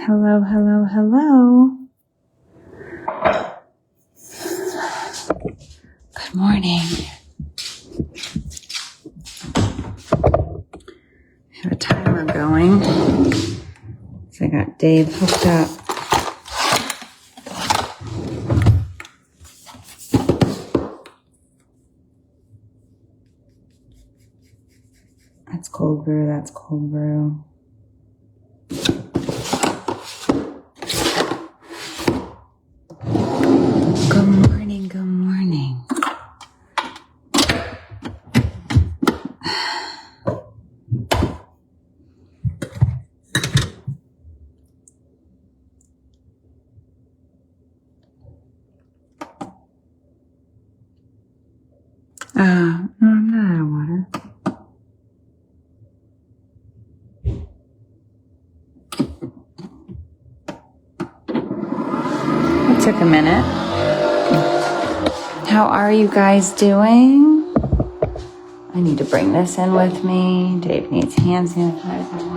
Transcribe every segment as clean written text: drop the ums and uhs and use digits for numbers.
Hello, hello, hello. Good morning. I have a timer going. So I got Dave hooked up. That's cold brew, that's cold brew. Good morning, good morning. No, I'm not out of water. It took a minute. How are you guys doing? I need to bring this in with me. Dave needs hand sanitizer.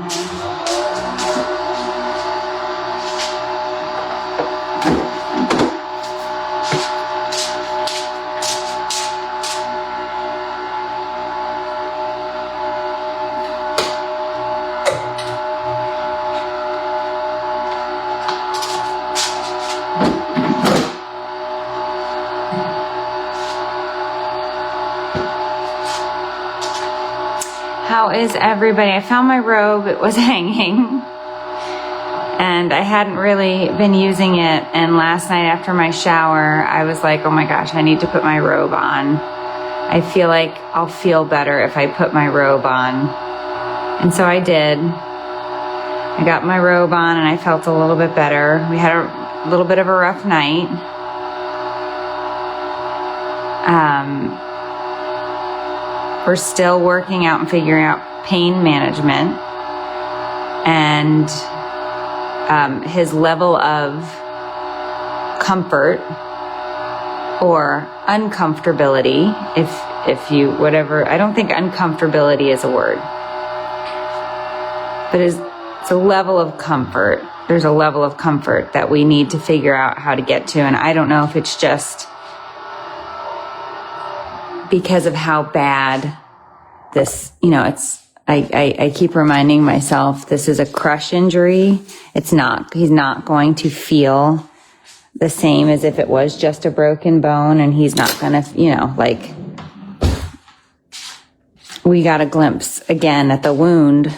How is everybody? I found my robe. It was hanging and I hadn't really been using it. And last night after my shower, I was like, oh my gosh, I need to put my robe on. I feel like I'll feel better if I put my robe on. And so I did. I got my robe on and I felt a little bit better. We had a little bit of a rough night. We're still working out and figuring out pain management and his level of comfort or uncomfortability, if you, whatever, I don't think uncomfortability is a word, but it's a level of comfort. There's a level of comfort that we need to figure out how to get to, and I don't know if it's just because of how bad this, I keep reminding myself this is a crush injury. He's not going to feel the same as if it was just a broken bone, and he's not gonna, we got a glimpse again at the wound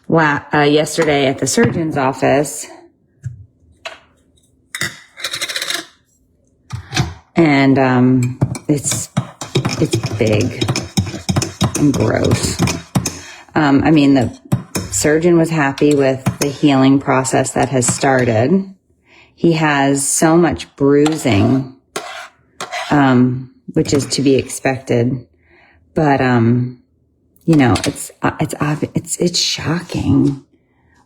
yesterday at the surgeon's office. And it's big and gross. The surgeon was happy with the healing process that has started. He has so much bruising, which is to be expected. But it's shocking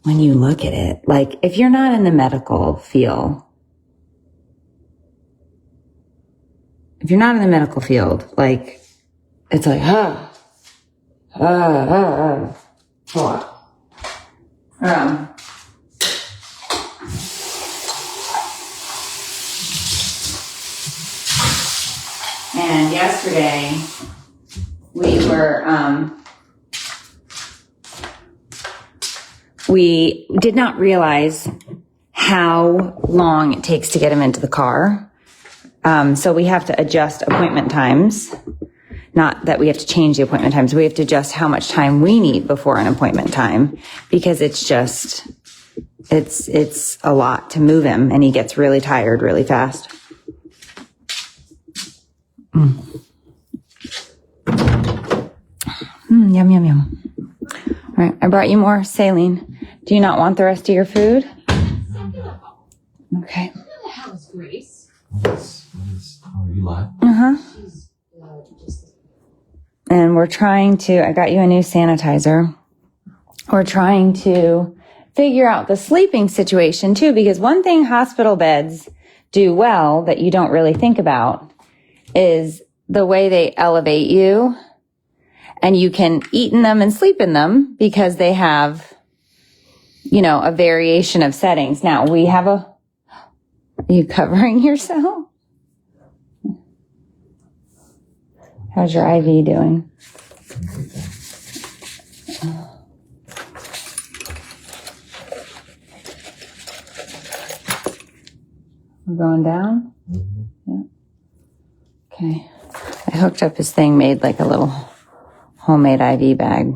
when you look at it. Like, if you're not in the medical field. If you're not in the medical field, it's like, and yesterday we did not realize how long it takes to get him into the car. So we have to adjust appointment times. Not that we have to change the appointment times. We have to adjust how much time we need before an appointment time, because it's a lot to move him, and he gets really tired really fast. Yum, yum, yum. All right. I brought you more saline. Do you not want the rest of your food? Okay. How is Grace? Are you live? Uh-huh. And we're trying to, I got you a new sanitizer. We're trying to figure out the sleeping situation too, because one thing hospital beds do well that you don't really think about is the way they elevate you, and you can eat in them and sleep in them because they have a variation of settings. Now we have are you covering yourself? How's your IV doing? We're going down? Mm-hmm. Yeah. Okay. I hooked up his thing, made like a little homemade IV bag.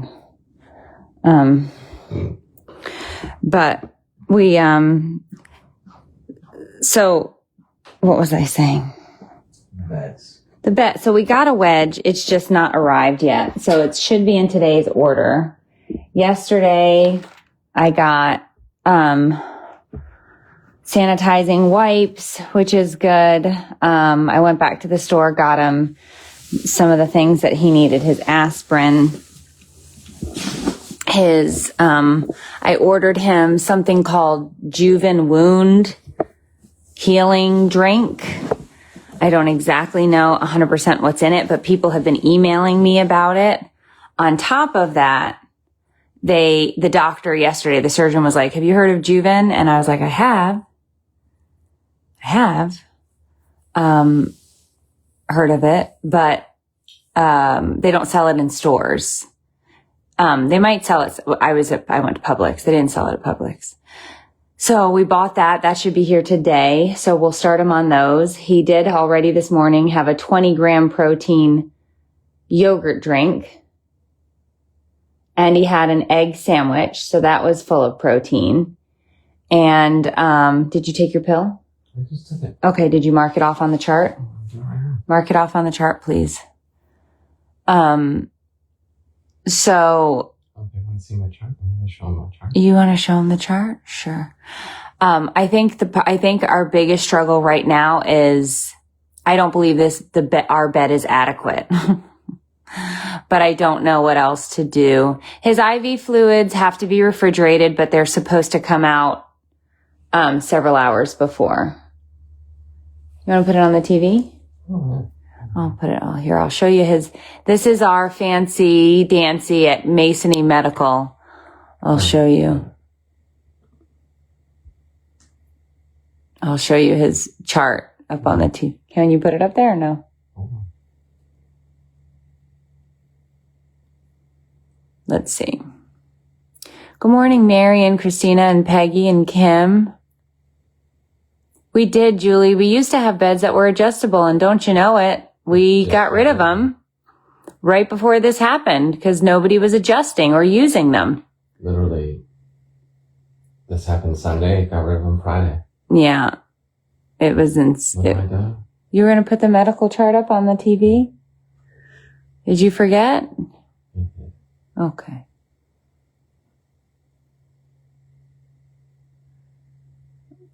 But we, so what was I saying? The bed. So we got a wedge. It's just not arrived yet. So it should be in today's order. Yesterday I got, sanitizing wipes, which is good. I went back to the store, got him some of the things that he needed, his aspirin, I ordered him something called Juven Wound Healing Drink. I don't exactly know 100% what's in it, but people have been emailing me about it. On top of that, the doctor yesterday, the surgeon was like, have you heard of Juven? And I was like, I have heard of it, but they don't sell it in stores. They might sell it. I went to Publix. They didn't sell it at Publix. So we bought that. That should be here today. So we'll start him on those. He did already this morning have a 20-gram protein yogurt drink. And he had an egg sandwich. So that was full of protein. And did you take your pill? I just took it. Okay. Did you mark it off on the chart? Mark it off on the chart, please. So. Okay, I want to see my chart. I'm going to show them my chart. You want to show them the chart? Sure. I think our biggest struggle right now is, I don't believe our bed is adequate, but I don't know what else to do. His IV fluids have to be refrigerated, but they're supposed to come out, several hours before. You want to put it on the TV? Oh, I'll put it all here. I'll show you this is our fancy dancy at Masony Medical. I'll show you his chart up on the TV. Can you put it up there or no? Let's see. Good morning, Mary and Christina and Peggy and Kim. We did, Julie. We used to have beds that were adjustable, and don't you know it? We got rid of them right before this happened because nobody was adjusting or using them. Literally, this happened Sunday, got rid of them Friday. Yeah. It was What am I doing? You were going to put the medical chart up on the TV? Did you forget? Mm-hmm. Okay.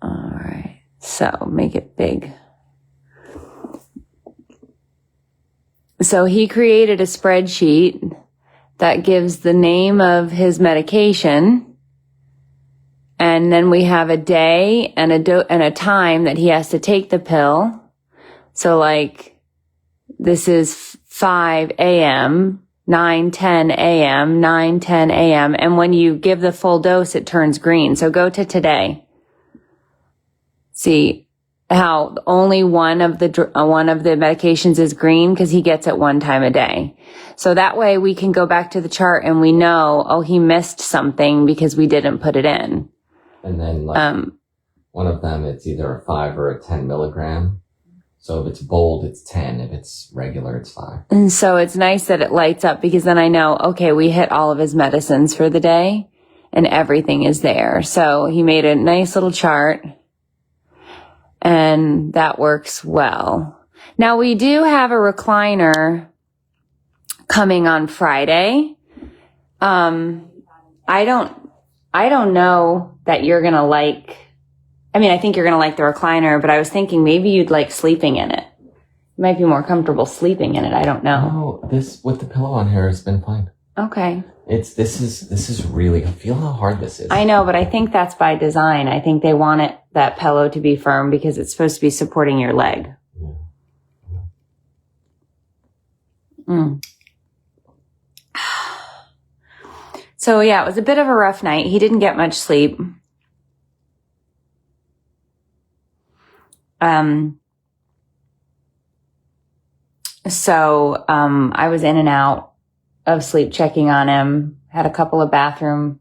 All right. So make it big. So he created a spreadsheet that gives the name of his medication. And then we have a day and a time that he has to take the pill. So like this is 5 a.m., 9:10 a.m., 9:10 a.m. And when you give the full dose, it turns green. So go to today. See how only one of the medications is green because he gets it one time a day. So that way we can go back to the chart and we know, oh, he missed something because we didn't put it in. And then one of them, it's either a 5 or a 10 milligram. So if it's bold, it's 10. If it's regular, it's 5. And so it's nice that it lights up because then I know, okay, we hit all of his medicines for the day and everything is there. So he made a nice little chart. And that works well. Now we do have a recliner coming on Friday. I don't know that you're going to I think you're going to like the recliner, but I was thinking maybe you'd like sleeping in it. You might be more comfortable sleeping in it. I don't know. No, this with the pillow on here has been fine. Okay. This is really, feel how hard this is. I know, but I think that's by design. I think they want that pillow to be firm because it's supposed to be supporting your leg. Yeah. Mm. So yeah, it was a bit of a rough night. He didn't get much sleep. So I was in and out of sleep checking on him. Had a couple of bathroom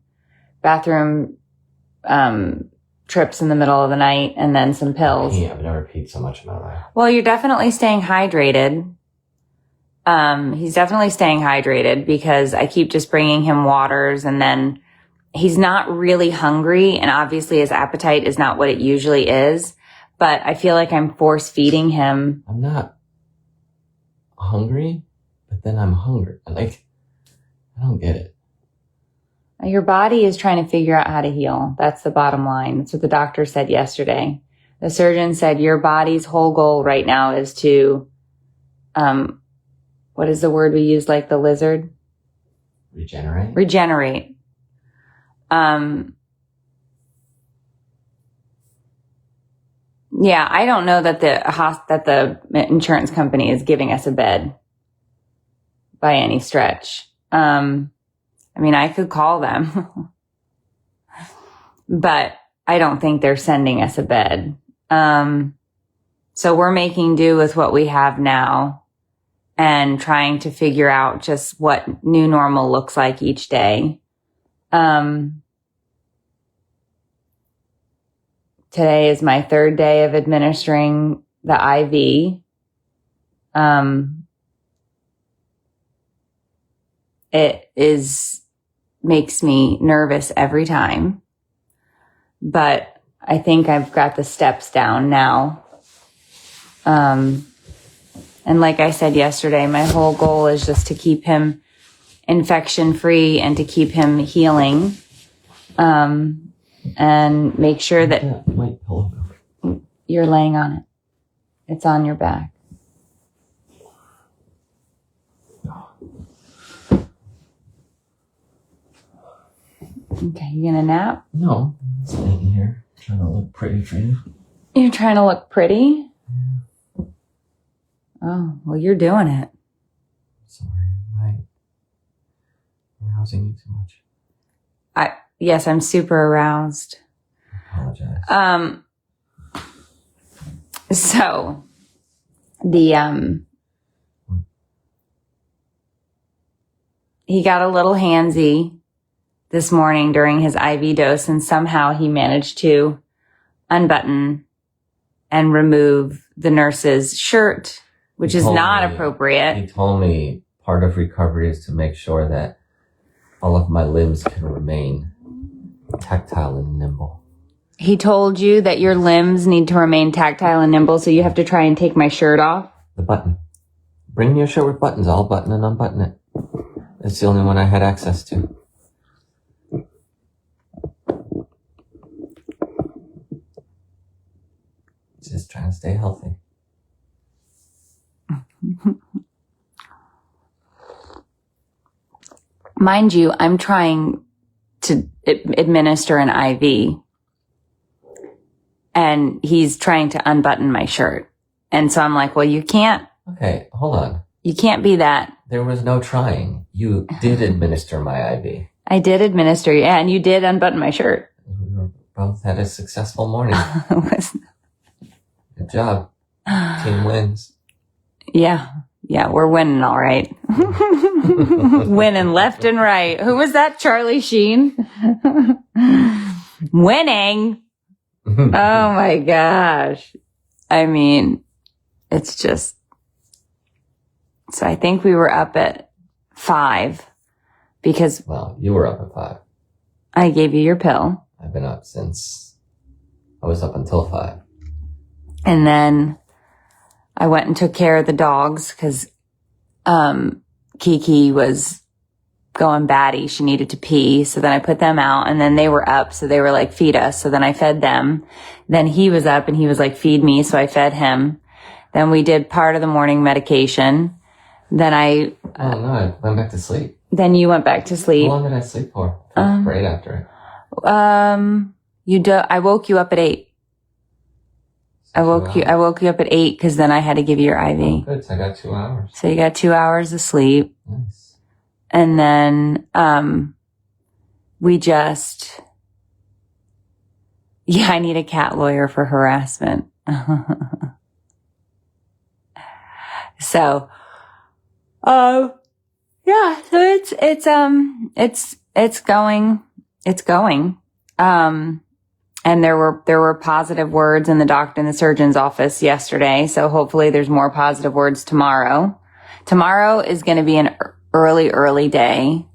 trips in the middle of the night, and then some pills. Yeah, I've never peed so much in my life. Well, you're definitely staying hydrated. He's definitely staying hydrated because I keep just bringing him waters, and then he's not really hungry, and obviously his appetite is not what it usually is, but I feel like I'm force feeding him. I'm not hungry, but then I'm hungry. Like, I don't get it. Your body is trying to figure out how to heal. That's the bottom line. That's what the doctor said yesterday. The surgeon said your body's whole goal right now is to, what is the word we use like the lizard? Regenerate? Regenerate. Yeah, I don't know that the insurance company is giving us a bed by any stretch. I mean, I could call them, but I don't think they're sending us a bed. So we're making do with what we have now and trying to figure out just what new normal looks like each day. Today is my third day of administering the IV. It makes me nervous every time, but I think I've got the steps down now. And like I said yesterday, my whole goal is just to keep him infection free and to keep him healing. And make sure that you're laying on it. It's on your back. Okay, you gonna nap? No, I'm staying here, trying to look pretty for you. You're trying to look pretty? Yeah. Oh, well, you're doing it. Sorry, I'm arousing you too much. Yes, I'm super aroused. I apologize. So the he got a little handsy this morning during his IV dose, and somehow he managed to unbutton and remove the nurse's shirt, which is not appropriate. He told me part of recovery is to make sure that all of my limbs can remain tactile and nimble. He told you that your limbs need to remain tactile and nimble, so you have to try and take my shirt off? The button. Bring me a shirt with buttons. I'll button and unbutton it. It's the only one I had access to. Just trying to stay healthy. Mind you, I'm trying to administer an IV, and he's trying to unbutton my shirt. And so I'm like, well, you can't. Okay, hold on. You can't be that. There was no trying. You did administer my IV. I did administer, yeah, and you did unbutton my shirt. We both had a successful morning. Good job. Team wins. Yeah, we're winning all right. Winning left and right. Who was that? Charlie Sheen? Winning. Oh my gosh. I mean, it's just, so I think we were up at 5 because. Well, you were up at 5. I gave you your pill. I've been up since, I was up until 5. And then I went and took care of the dogs because Kiki was going batty. She needed to pee. So then I put them out, and then they were up. So they were like, feed us. So then I fed them. Then he was up and he was like, feed me. So I fed him. Then we did part of the morning medication. Then I went back to sleep. Then you went back to sleep. How long did I sleep for? I felt great after it. I woke you up at 8. I woke you up at 8 because then I had to give you your IV. Oh, good. So I got 2 hours. So you got 2 hours of sleep. Nice. And then, I need a cat lawyer for harassment. So, yeah, so it's going. And there were positive words in the doctor and the surgeon's office yesterday. So hopefully there's more positive words tomorrow. Tomorrow is going to be an early day.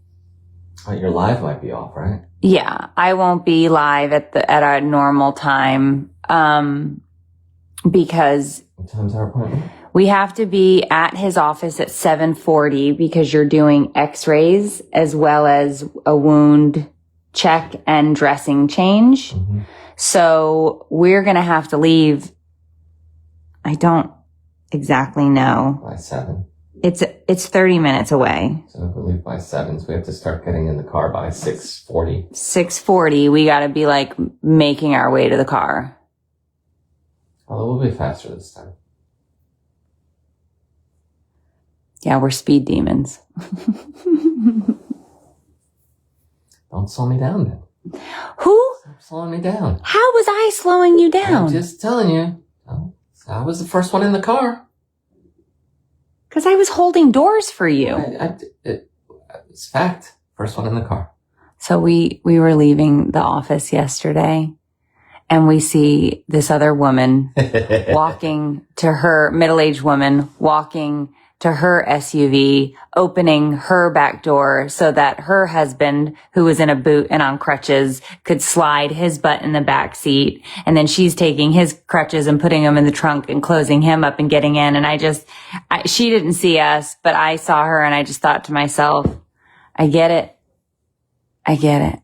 Oh, your live might be off, right? Yeah, I won't be live at a normal time, because What time's our appointment? we have to be at his office at 7:40 because you're doing x-rays as well as a wound check and dressing change. Mm-hmm. So we're going to have to leave. I don't exactly know. By 7. It's 30 minutes away. So if we leave by 7, so we have to start getting in the car by 6:40. 6:40, we got to be like making our way to the car. Although we'll be faster this time. Yeah, we're speed demons. Don't slow me down then. Who? Stop slowing me down. How was I slowing you down? I'm just telling you. I was the first one in the car. Because I was holding doors for you. It's fact. First one in the car. So we were leaving the office yesterday, and we see this other woman walking to her, middle-aged woman walking to her SUV, opening her back door so that her husband, who was in a boot and on crutches, could slide his butt in the back seat. And then she's taking his crutches and putting them in the trunk and closing him up and getting in. And she didn't see us, but I saw her, and I just thought to myself, I get it. I get it.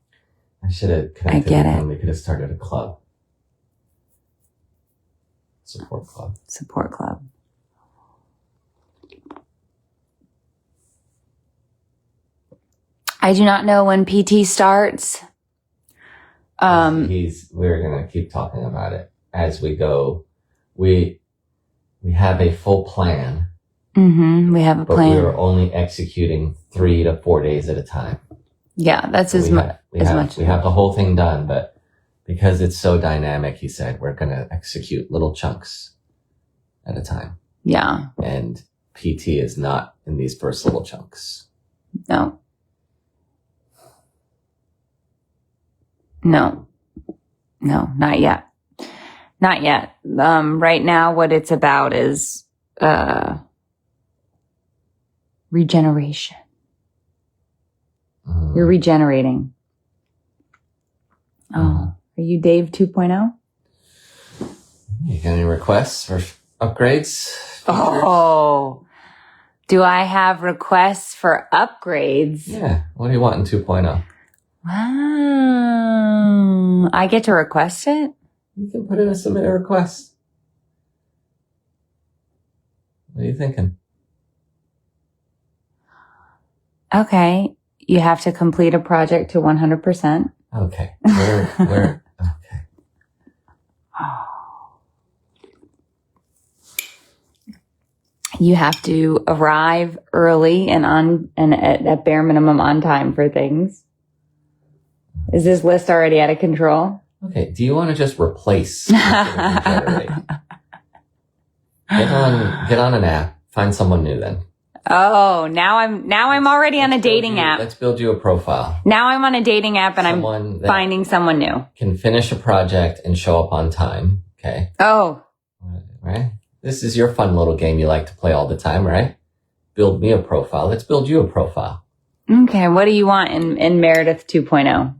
I should have connected with them. We could have started a club. Support club. Support club. I do not know when PT starts. We're going to keep talking about it as we go. We have a full plan. Mm-hmm. We have a plan. But we are only executing 3 to 4 days at a time. Yeah, that's as much. We have the whole thing done, but because it's so dynamic, he said, we're going to execute little chunks at a time. Yeah. And PT is not in these first little chunks. No, not yet. Not yet. Right now, what it's about is, regeneration. You're regenerating. Oh, are you Dave 2.0? You got any requests for upgrades? Oh, do I have requests for upgrades? Yeah. What do you want in 2.0? Wow. I get to request it? You can put in a submit a request. What are you thinking? Okay. You have to complete a project to 100%. Okay. Where, okay. You have to arrive early and at bare minimum on time for things. Is this list already out of control? Okay. Do you want to just replace? Get on an app. Find someone new then. Oh, now I'm already on a dating app. Let's build you a profile. Now I'm on a dating app and I'm finding someone new. Can finish a project and show up on time. Okay. Oh. Right? This is your fun little game you like to play all the time, right? Build me a profile. Let's build you a profile. Okay. What do you want in Meredith 2.0?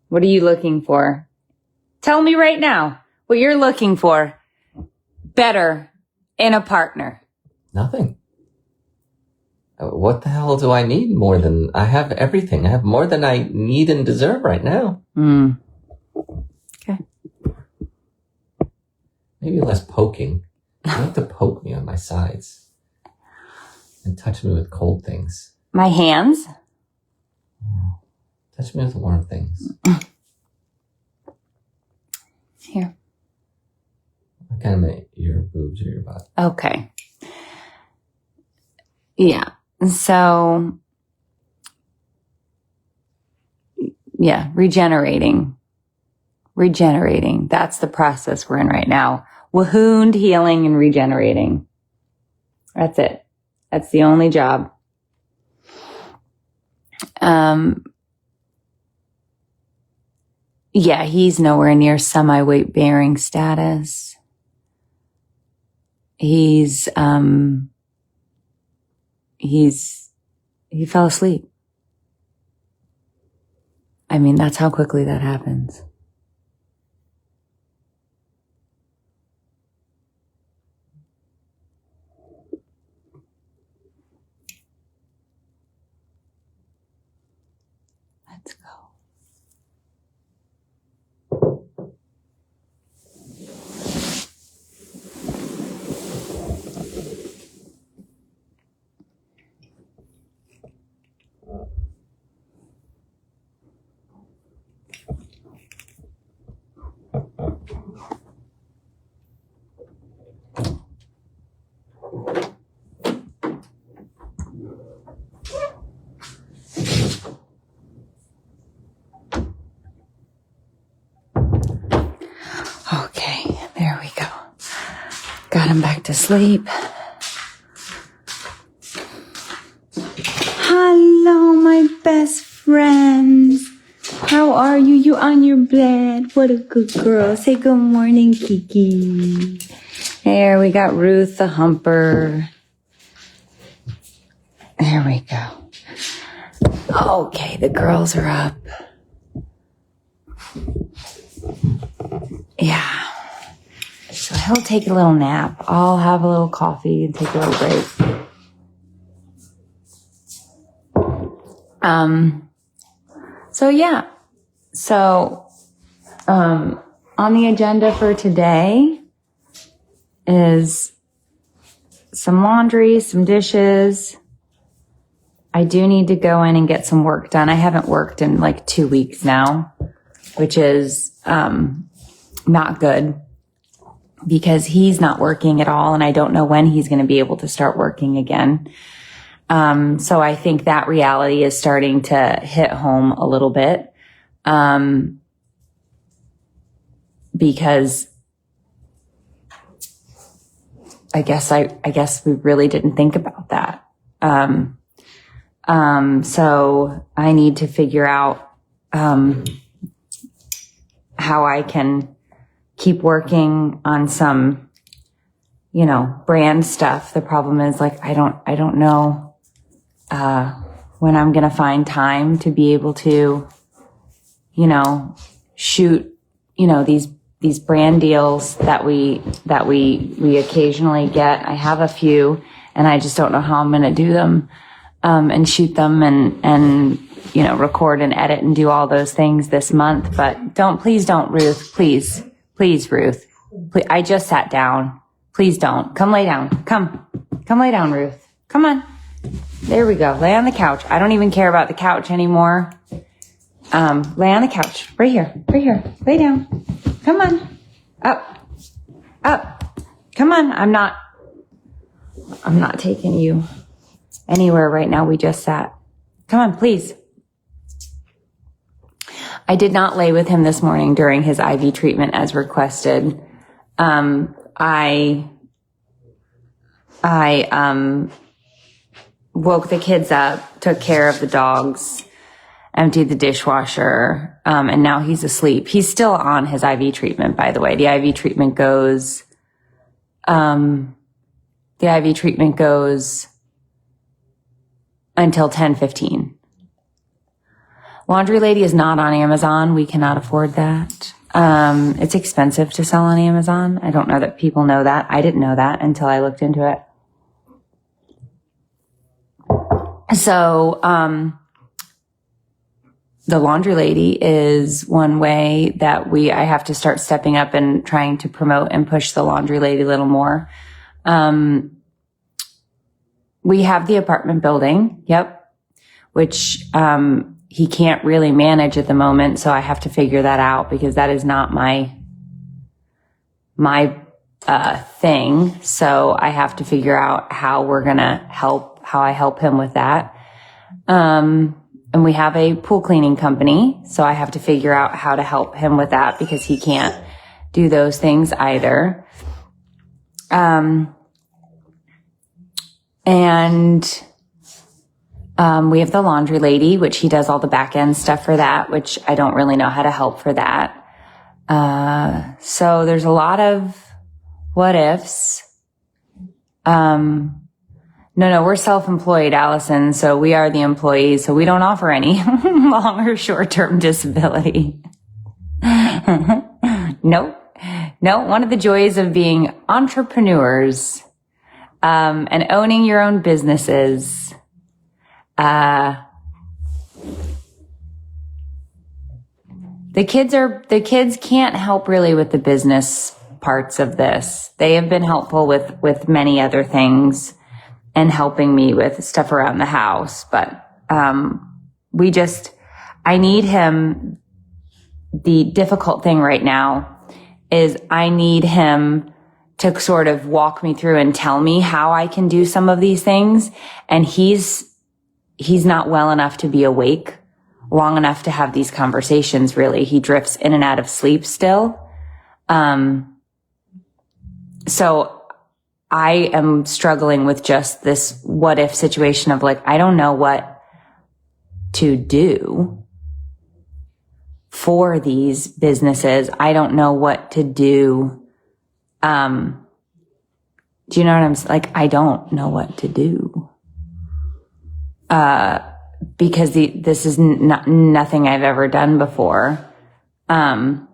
What are you looking for? Tell me right now what you're looking for better in a partner. Nothing. What the hell do I need more than... I have everything. I have more than I need and deserve right now. Okay. Maybe less poking. You have to poke me on my sides. And touch me with cold things. My hands? Yeah. Touch me with warm things. Here. I kind of meant your boobs or your butt. Okay. Yeah. So regenerating. That's the process we're in right now. Wound, healing, and regenerating. That's it. That's the only job. He's nowhere near semi-weight bearing status. He fell asleep. I mean, that's how quickly that happens. Let's go. Okay, there we go. Got him back to sleep. Hello, my best friends. How are you? You on your bed? What a good girl. Say good morning, Kiki. There, we got Ruth the humper. There we go. Okay, the girls are up. Yeah. So he'll take a little nap. I'll have a little coffee and take a little break. On the agenda for today is some laundry, some dishes. I do need to go in and get some work done. I haven't worked in like 2 weeks now, which is not good because he's not working at all, and I don't know when he's going to be able to start working again. So I think that reality is starting to hit home a little bit, because I guess we really didn't think about that. So I need to figure out how I can keep working on some, brand stuff. The problem is I don't know when I'm going to find time to be able to, shoot, these brand deals that we occasionally get. I have a few, and I just don't know how I'm going to do them, and shoot them and record and edit and do all those things this month. But please don't, Ruth. Please, Ruth. Please, I just sat down. Please don't. Come lay down. Come lay down, Ruth. Come on. There we go. Lay on the couch. I don't even care about the couch anymore. Lay on the couch. Right here. Lay down. Come on. Up. Come on. I'm not taking you anywhere right now. We just sat. Come on, please. I did not lay with him this morning during his IV treatment as requested. I woke the kids up, took care of the dogs, emptied the dishwasher, and now he's asleep. He's still on his IV treatment, by the way. The IV treatment goes until 10:15. Laundry Lady is not on Amazon. We cannot afford that. It's expensive to sell on Amazon. I don't know that people know that. I didn't know that until I looked into it. So, the Laundry Lady is one way that I have to start stepping up and trying to promote and push the Laundry Lady a little more. We have the apartment building. Yep. Which, he can't really manage at the moment. So I have to figure that out because that is not my thing. So I have to figure out how I help him with that. we have a pool cleaning company. So I have to figure out how to help him with that because he can't do those things either. We have the laundry lady, which he does all the back end stuff for that, which I don't really know how to help for that. So there's a lot of what ifs. No, we're self-employed, Allison. So we are the employees. So we don't offer any long or short-term disability. Nope. No, one of the joys of being entrepreneurs, and owning your own businesses, the kids can't help really with the business parts of this. They have been helpful with many other things and helping me with stuff around the house. But, I need him. The difficult thing right now is I need him to sort of walk me through and tell me how I can do some of these things. And he's not well enough to be awake long enough to have these conversations, really. He drifts in and out of sleep still. So I am struggling with just this what if situation of like, I don't know what to do for these businesses. I don't know what to do. Do you know what I'm like? I don't know what to do. Because this is nothing I've ever done before. And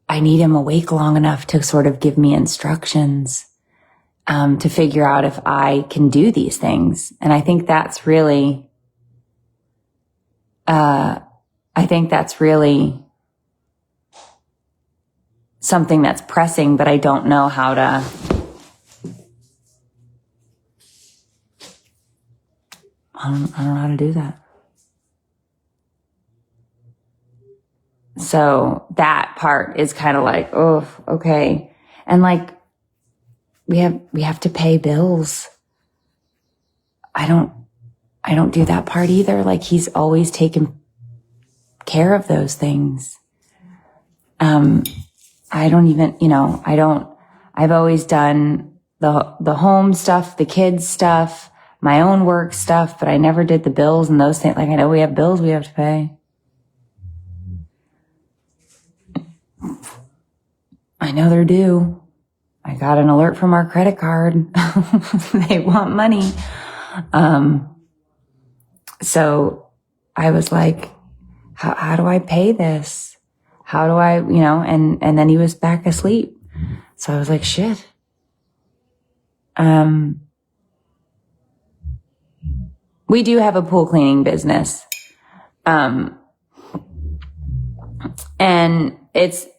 I need him awake long enough to sort of give me instructions, to figure out if I can do these things. And I think that's really, something that's pressing, but I don't know how to, I don't know how to do that. So that part is kind of like, oh, okay. And like, we have to pay bills. I don't do that part either. Like he's always taken care of those things. I don't even, I've always done the home stuff, the kids stuff, my own work stuff, but I never did the bills and those things. Like I know we have bills we have to pay. I know they're due. I got an alert from our credit card. They want money. So I was like, how do I pay this? How do I, and then he was back asleep. So I was like, shit. We do have a pool cleaning business. And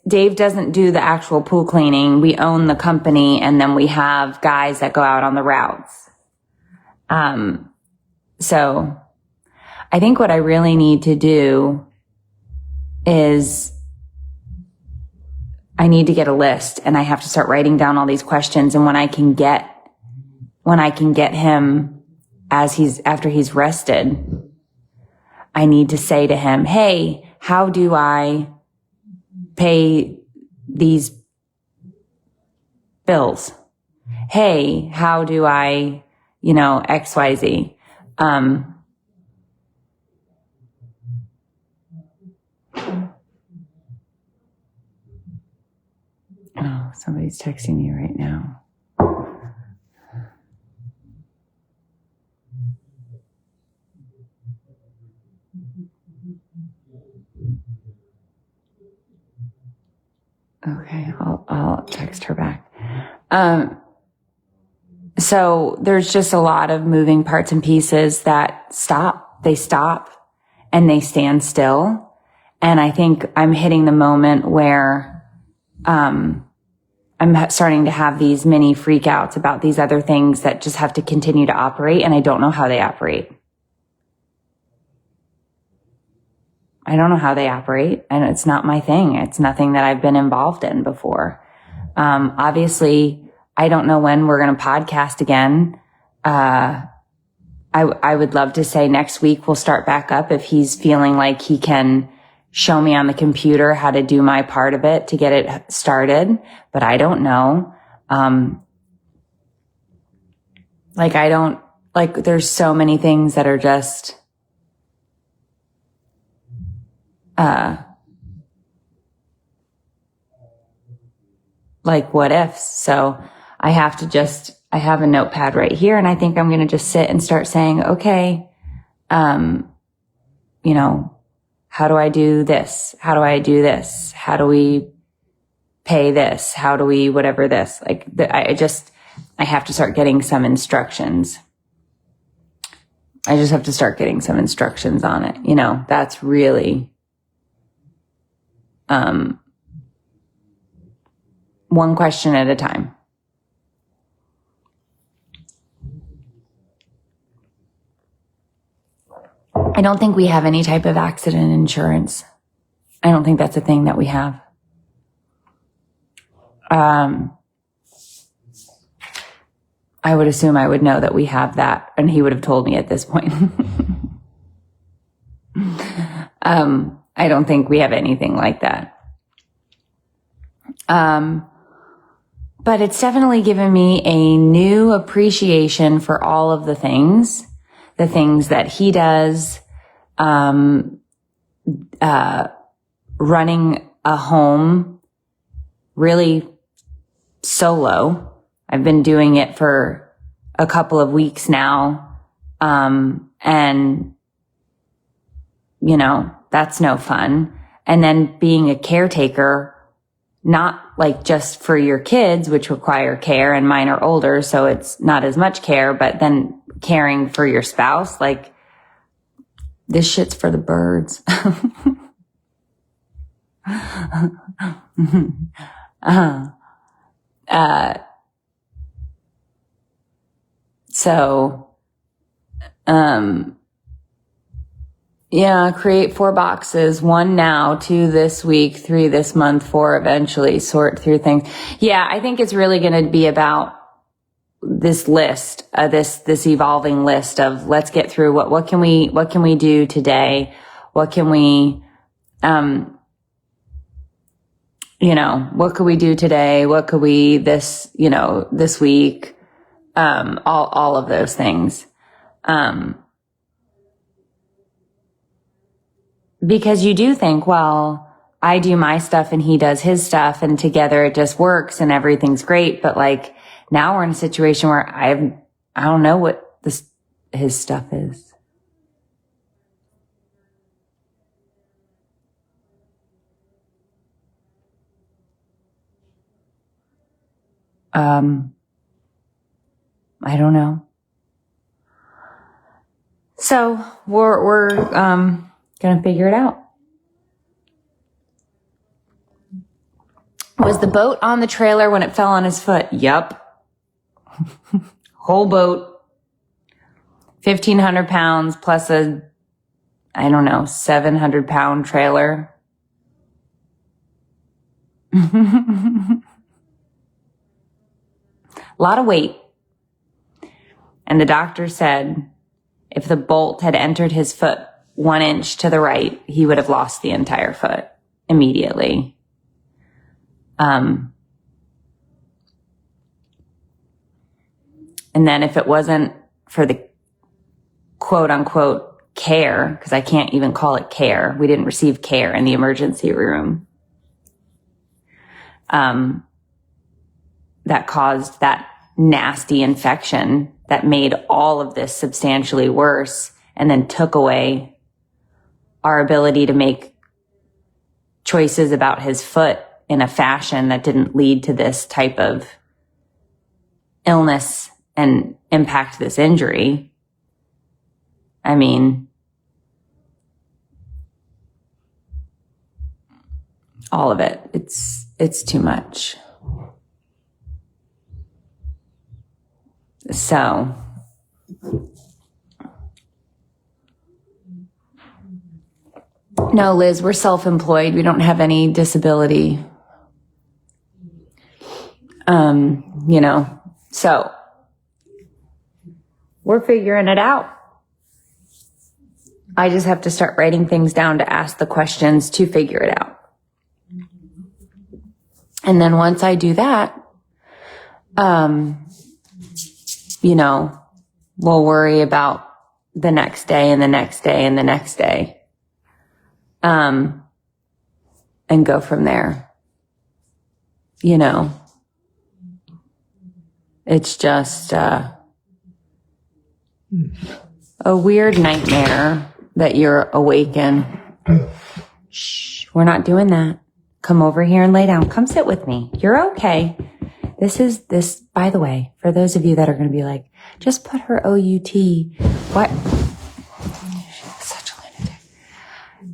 Dave doesn't do the actual pool cleaning. We own the company and then we have guys that go out on the routes. So I think what I really need to do is I need to get a list and I have to start writing down all these questions. And when I can get him after he's rested, I need to say to him, hey, how do I pay these bills? Hey, how do I, XYZ? Oh, somebody's texting me right now. Okay, I'll text her back. So there's just a lot of moving parts and pieces that stop. They stop and they stand still. And I think I'm hitting the moment where, I'm starting to have these mini freakouts about these other things that just have to continue to operate. And I don't know how they operate. I don't know how they operate, and it's not my thing. It's nothing that I've been involved in before. Obviously, I don't know when we're going to podcast again. I would love to say next week we'll start back up if he's feeling like he can show me on the computer how to do my part of it to get it started. But I don't know. There's so many things that are just, what ifs. So I have a notepad right here, and I think I'm going to just sit and start saying, okay, how do I do this? How do I do this? How do we pay this? How do we, whatever this, I have to start getting some instructions. I just have to start getting some instructions on it. That's really, one question at a time. I don't think we have any type of accident insurance. I don't think that's a thing that we have. I would assume I would know that we have that, and he would have told me at this point. I don't think we have anything like that. But it's definitely given me a new appreciation for all of the things that he does, running a home really solo. I've been doing it for a couple of weeks now. And that's no fun. And then being a caretaker, not just for your kids, which require care, and mine are older, so it's not as much care, but then caring for your spouse, this shit's for the birds. Create 4 boxes, 1 now, 2 this week, 3 this month, 4 eventually, sort through things. Yeah, I think it's really going to be about this list, this evolving list of let's get through what can we do today? What can we, what could we do today? What could we this week? All of those things. Because you do think, well, I do my stuff and he does his stuff, and together it just works and everything's great. But now we're in a situation where I don't know what his stuff is. I don't know. So we're gonna figure it out. Was the boat on the trailer when it fell on his foot? Yup. Whole boat, 1,500 pounds plus 700-pound trailer. A lot of weight. And the doctor said if the bolt had entered his foot 1 inch to the right, he would have lost the entire foot immediately. And then if it wasn't for the quote unquote care, because I can't even call it care, we didn't receive care in the emergency room, that caused that nasty infection that made all of this substantially worse, and then took away our ability to make choices about his foot in a fashion that didn't lead to this type of illness and impact this injury. I mean, all of it. It's too much. So, no, Liz, we're self-employed. We don't have any disability. So we're figuring it out. I just have to start writing things down to ask the questions to figure it out. And then once I do that, we'll worry about the next day and the next day and the next day. And go from there. It's just, a weird nightmare that you're awake in. Shh, we're not doing that. Come over here and lay down. Come sit with me. You're okay. This, by the way, for those of you that are going to be like, just put her OUT. What? She's such a lunatic.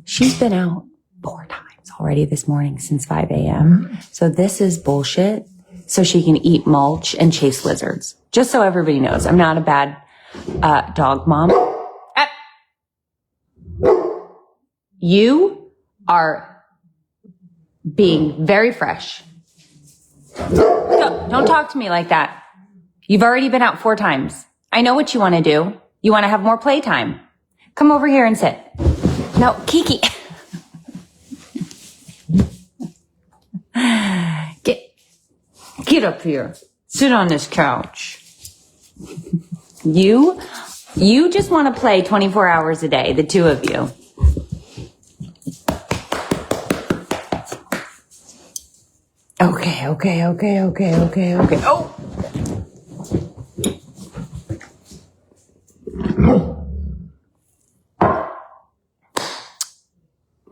She's been out 4 times already this morning since 5 a.m. So this is bullshit. So she can eat mulch and chase lizards. Just so everybody knows, I'm not a bad dog mom. You are being very fresh. Don't talk to me like that. You've already been out 4 times. I know what you want to do. You want to have more playtime. Come over here and sit. No, Kiki. Get up here. Sit on this couch. You just want to play 24 hours a day, the 2 of you. Okay. Oh!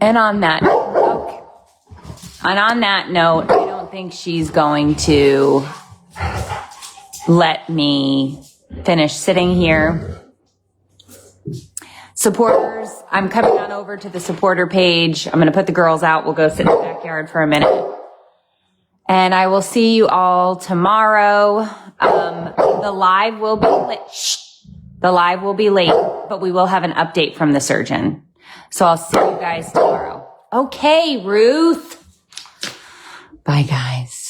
And on that note, I don't think she's going to let me finish sitting here. Supporters, I'm coming on over to the supporter page. I'm going to put the girls out. We'll go sit in the backyard for a minute. And I will see you all tomorrow. The live will be late. The live will be late, but we will have an update from the surgeon. So I'll see you guys tomorrow. Okay, Ruth. Bye, guys.